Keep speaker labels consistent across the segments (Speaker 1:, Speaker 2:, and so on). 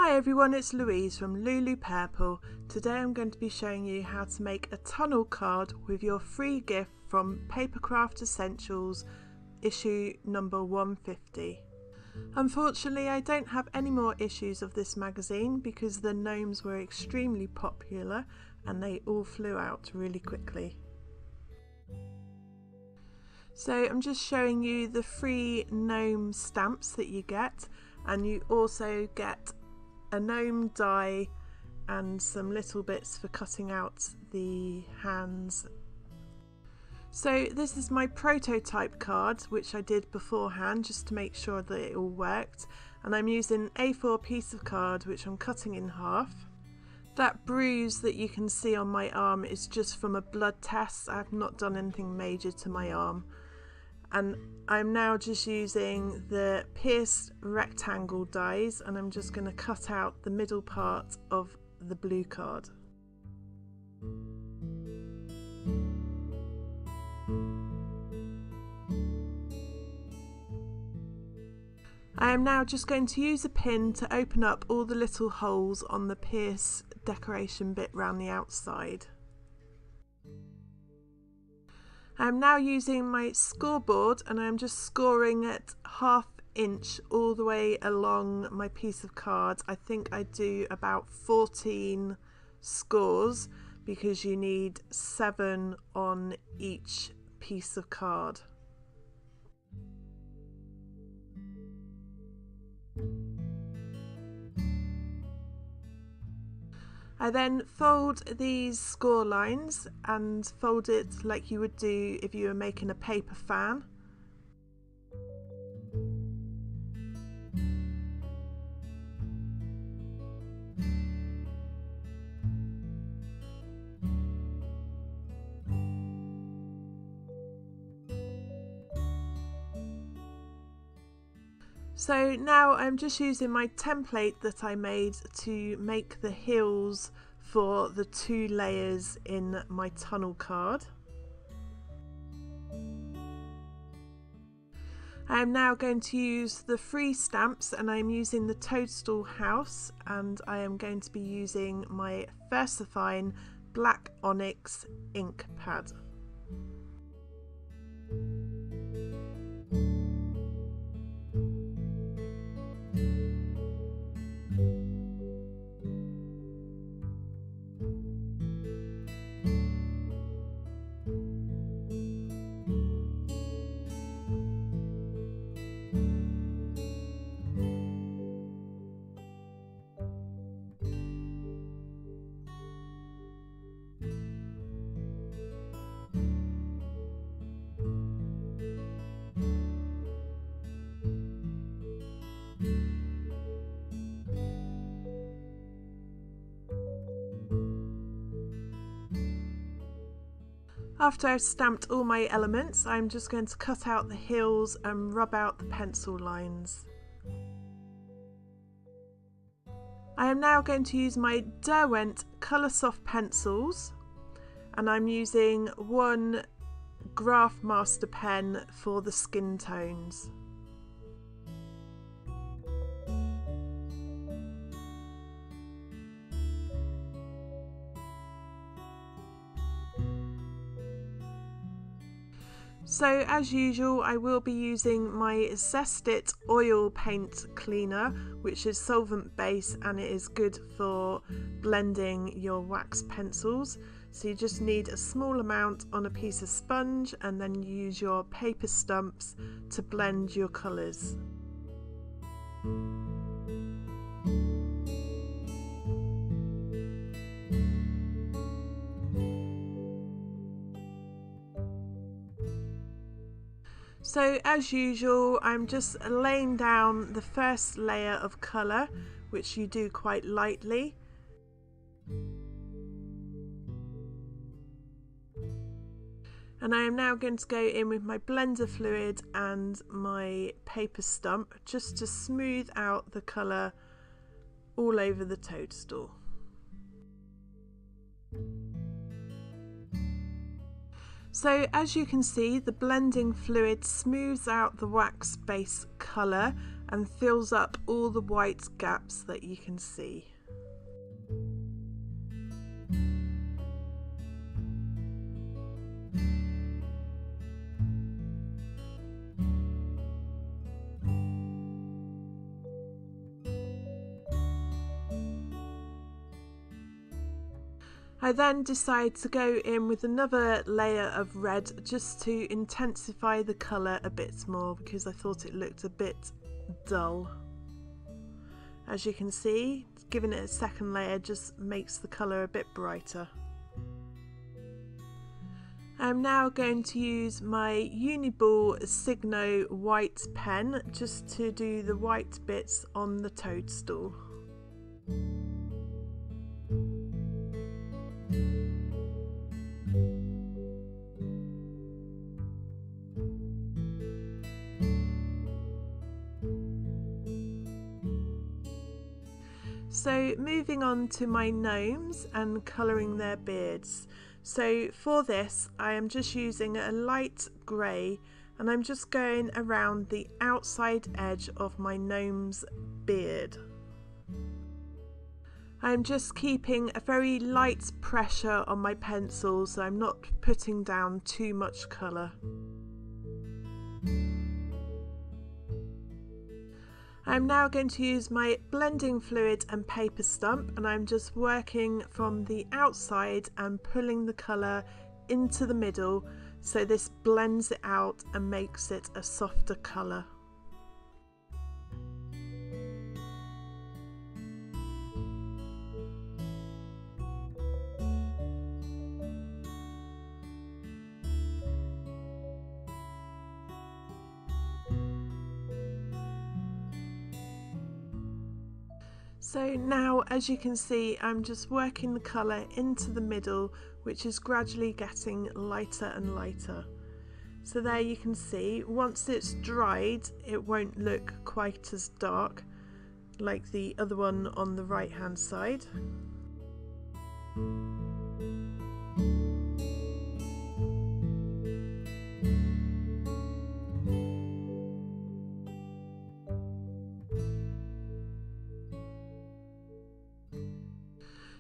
Speaker 1: Hi everyone, it's Louise from Lulu Purple. Today I'm going to be showing you how to make a tunnel card with your free gift from Papercraft Essentials, issue number 150. Unfortunately, I don't have any more issues of this magazine because the gnomes were extremely popular and they all flew out really quickly. So I'm just showing you the free gnome stamps that you get, and you also get a gnome die and some little bits for cutting out the hands. So this is my prototype card, which I did beforehand just to make sure that it all worked, and I'm using an A4 piece of card which I'm cutting in half. That bruise that you can see on my arm is just from a blood test. I have not done anything major to my arm. And I'm now just using the pierced rectangle dies, and I'm just going to cut out the middle part of the blue card. I am now just going to use a pin to open up all the little holes on the pierce decoration bit round the outside. I'm now using my scoreboard, and I'm just scoring at 1/2 inch all the way along my piece of card. I think I do about 14 scores because you need 7 on each piece of card. I then fold these score lines and fold it like you would do if you were making a paper fan. So now I'm just using my template that I made to make the heels for the 2 layers in my tunnel card. I am now going to use the free stamps, and I'm using the toadstool house, and I am going to be using my VersaFine black onyx ink pad. After I've stamped all my elements, I'm just going to cut out the heels and rub out the pencil lines. I am now going to use my Derwent Colour Soft pencils, and I'm using one Graph Master pen for the skin tones. So as usual, I will be using my Zest It oil paint cleaner, which is solvent based and it is good for blending your wax pencils. So you just need a small amount on a piece of sponge, and then you use your paper stumps to blend your colours. So as usual, I'm just laying down the first layer of colour, which you do quite lightly. And I am now going to go in with my blender fluid and my paper stump just to smooth out the colour all over the toadstool. So as you can see, the blending fluid smooths out the wax base colour and fills up all the white gaps that you can see. I then decide to go in with another layer of red just to intensify the colour a bit more, because I thought it looked a bit dull. As you can see, giving it a second layer just makes the colour a bit brighter. I'm now going to use my Uniball Signo white pen just to do the white bits on the toadstool. So moving on to my gnomes and colouring their beards. So for this I am just using a light grey, and I'm just going around the outside edge of my gnome's beard. I'm just keeping a very light pressure on my pencil, so I'm not putting down too much colour. I'm now going to use my blending fluid and paper stump, and I'm just working from the outside and pulling the colour into the middle, so this blends it out and makes it a softer colour. So now, as you can see, I'm just working the colour into the middle, which is gradually getting lighter and lighter. So there you can see, once it's dried, it won't look quite as dark like the other one on the right hand side.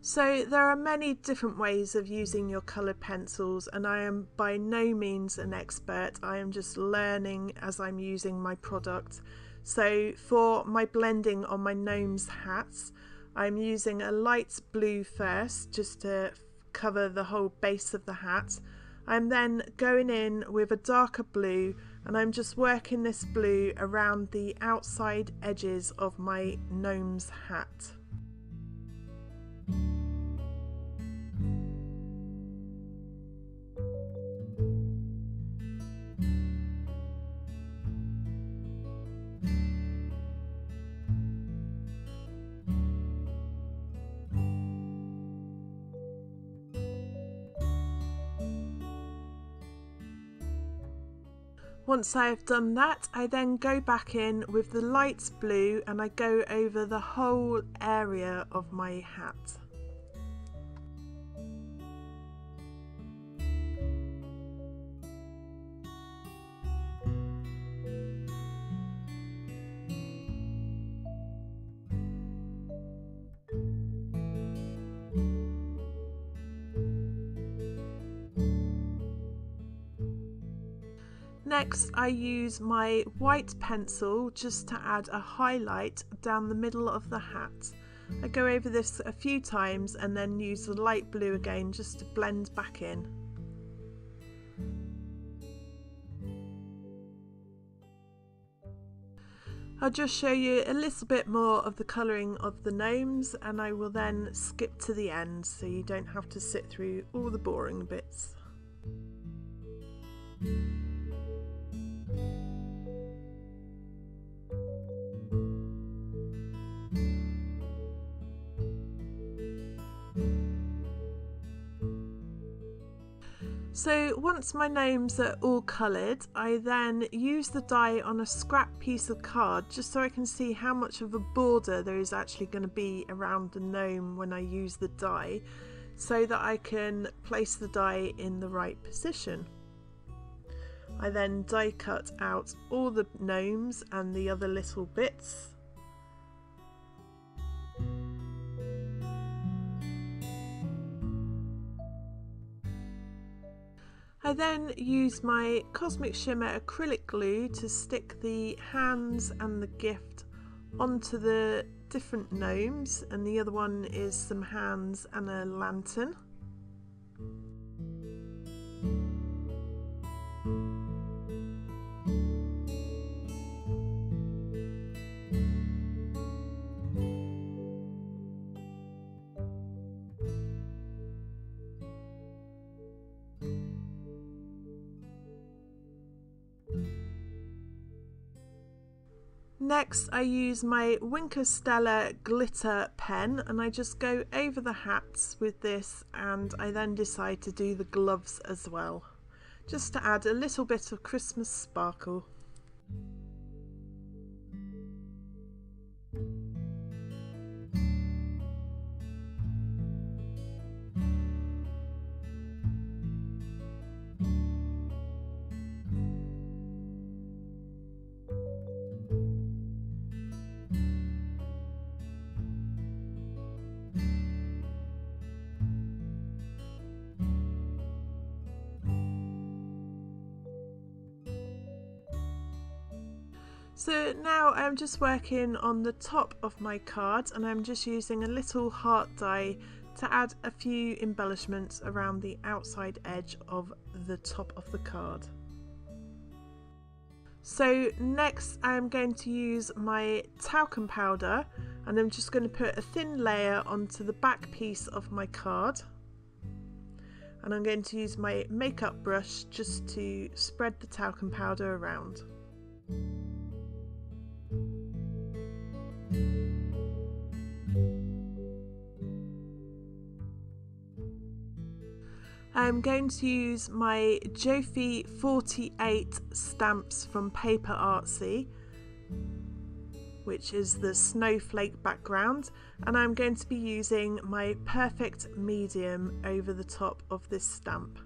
Speaker 1: So there are many different ways of using your coloured pencils, and I am by no means an expert. I am just learning as I'm using my product. So for my blending on my gnome's hats, I'm using a light blue first just to cover the whole base of the hat. I'm then going in with a darker blue, and I'm just working this blue around the outside edges of my gnome's hat. Once I have done that, I then go back in with the light blue and I go over the whole area of my hat. Next, I use my white pencil just to add a highlight down the middle of the hat. I go over this a few times and then use the light blue again just to blend back in. I'll just show you a little bit more of the colouring of the gnomes, and I will then skip to the end so you don't have to sit through all the boring bits. So once my gnomes are all coloured, I then use the dye on a scrap piece of card just so I can see how much of a border there is actually going to be around the gnome when I use the dye, so that I can place the dye in the right position. I then die cut out all the gnomes and the other little bits. I then use my Cosmic Shimmer acrylic glue to stick the hands and the gift onto the different gnomes, and the other one is some hands and a lantern. Next I use my Winker Stella glitter pen and I just go over the hats with this, and I then decide to do the gloves as well, just to add a little bit of Christmas sparkle. So now I'm just working on the top of my card, and I'm just using a little heart die to add a few embellishments around the outside edge of the top of the card. So next I'm going to use my talcum powder, and I'm just going to put a thin layer onto the back piece of my card, and I'm going to use my makeup brush just to spread the talcum powder around. I'm going to use my Jofi 48 stamps from Paper Artsy, which is the snowflake background, and I'm going to be using my perfect medium over the top of this stamp.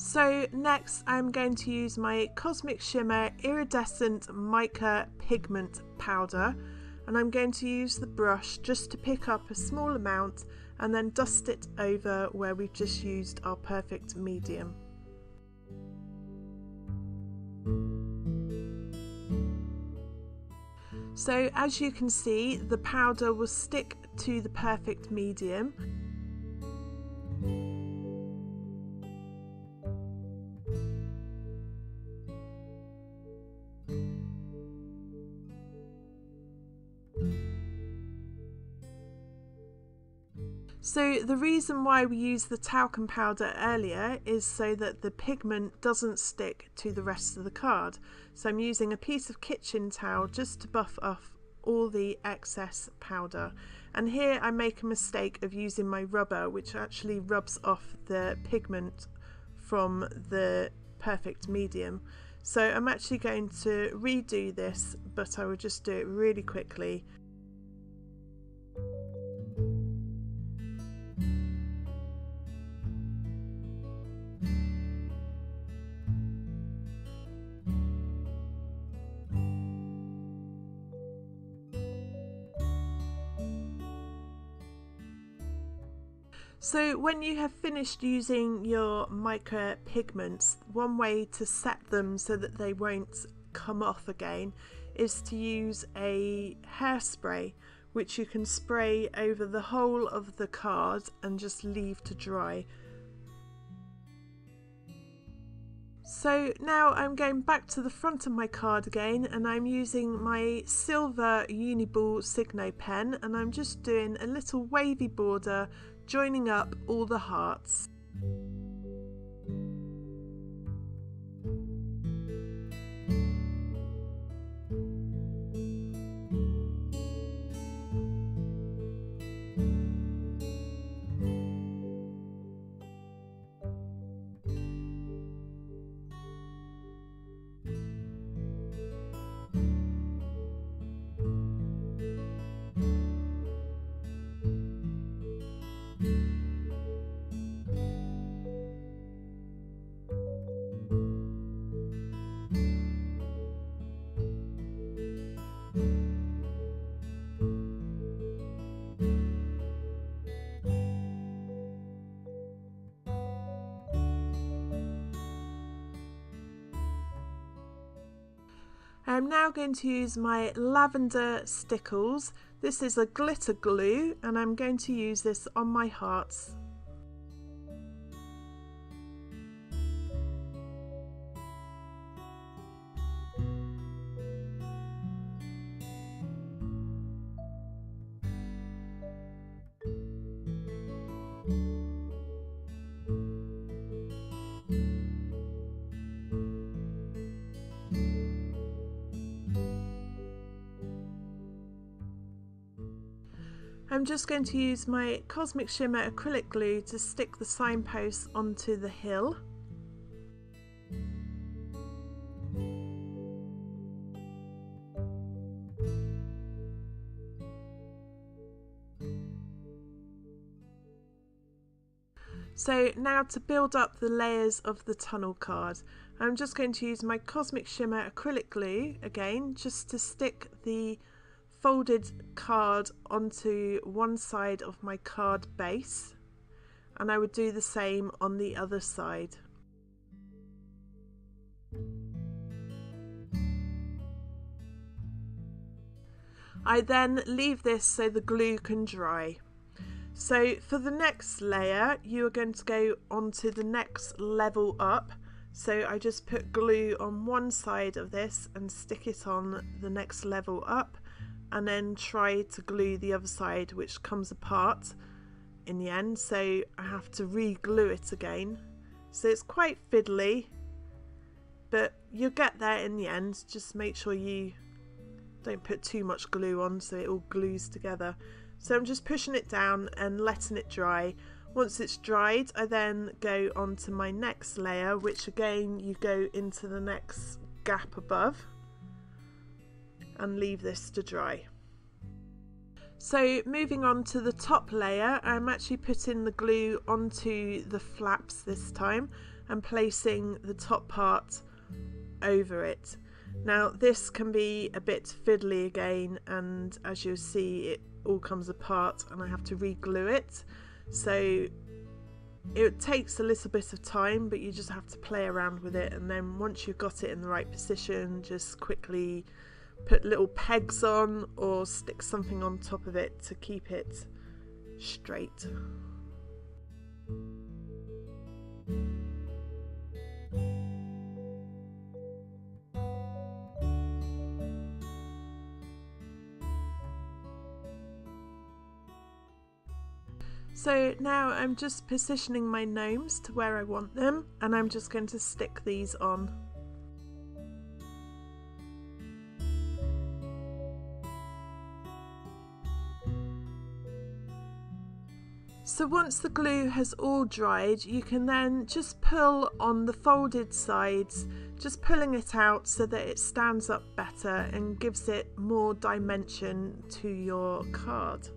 Speaker 1: So next I'm going to use my Cosmic Shimmer Iridescent Mica Pigment Powder, and I'm going to use the brush just to pick up a small amount and then dust it over where we've just used our perfect medium. So as you can see, the powder will stick to the perfect medium. So the reason why we use the talcum powder earlier is so that the pigment doesn't stick to the rest of the card. So I'm using a piece of kitchen towel just to buff off all the excess powder. And here I make a mistake of using my rubber, which actually rubs off the pigment from the perfect medium. So I'm actually going to redo this, but I will just do it really quickly. So when you have finished using your mica pigments, one way to set them so that they won't come off again is to use a hairspray, which you can spray over the whole of the card and just leave to dry. So now I'm going back to the front of my card again, and I'm using my silver Uniball Signo pen, and I'm just doing a little wavy border joining up all the hearts. I'm now going to use my lavender stickles. This is a glitter glue, and I'm going to use this on my hearts. I'm just going to use my Cosmic Shimmer acrylic glue to stick the signposts onto the hill. So now to build up the layers of the tunnel card, I'm just going to use my Cosmic Shimmer acrylic glue again, just to stick the folded card onto one side of my card base, and I would do the same on the other side. I then leave this so the glue can dry. So for the next layer, you are going to go onto the next level up. So I just put glue on one side of this and stick it on the next level up, and then try to glue the other side, which comes apart in the end, so I have to re-glue it again. So it's quite fiddly, but you'll get there in the end. Just make sure you don't put too much glue on so it all glues together. So I'm just pushing it down and letting it dry. Once it's dried, I then go on to my next layer, which again you go into the next gap above and leave this to dry. So moving on to the top layer, I'm actually putting the glue onto the flaps this time and placing the top part over it. Now this can be a bit fiddly again, and as you'll see it all comes apart and I have to re-glue it. So it takes a little bit of time, but you just have to play around with it, and then once you've got it in the right position, just quickly put little pegs on or stick something on top of it to keep it straight. So now I'm just positioning my gnomes to where I want them, and I'm just going to stick these on. So once the glue has all dried, you can then just pull on the folded sides, just pulling it out so that it stands up better and gives it more dimension to your card.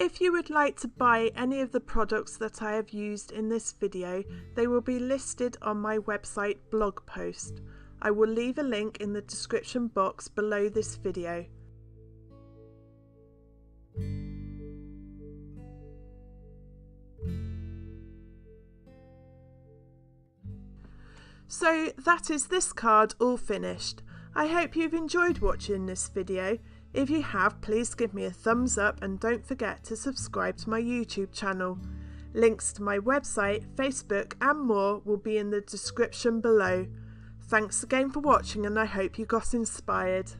Speaker 1: If you would like to buy any of the products that I have used in this video, they will be listed on my website blog post. I will leave a link in the description box below this video. So that is this card all finished. I hope you've enjoyed watching this video. If you have, please give me a thumbs up and don't forget to subscribe to my YouTube channel. Links to my website, Facebook and more will be in the description below. Thanks again for watching and I hope you got inspired.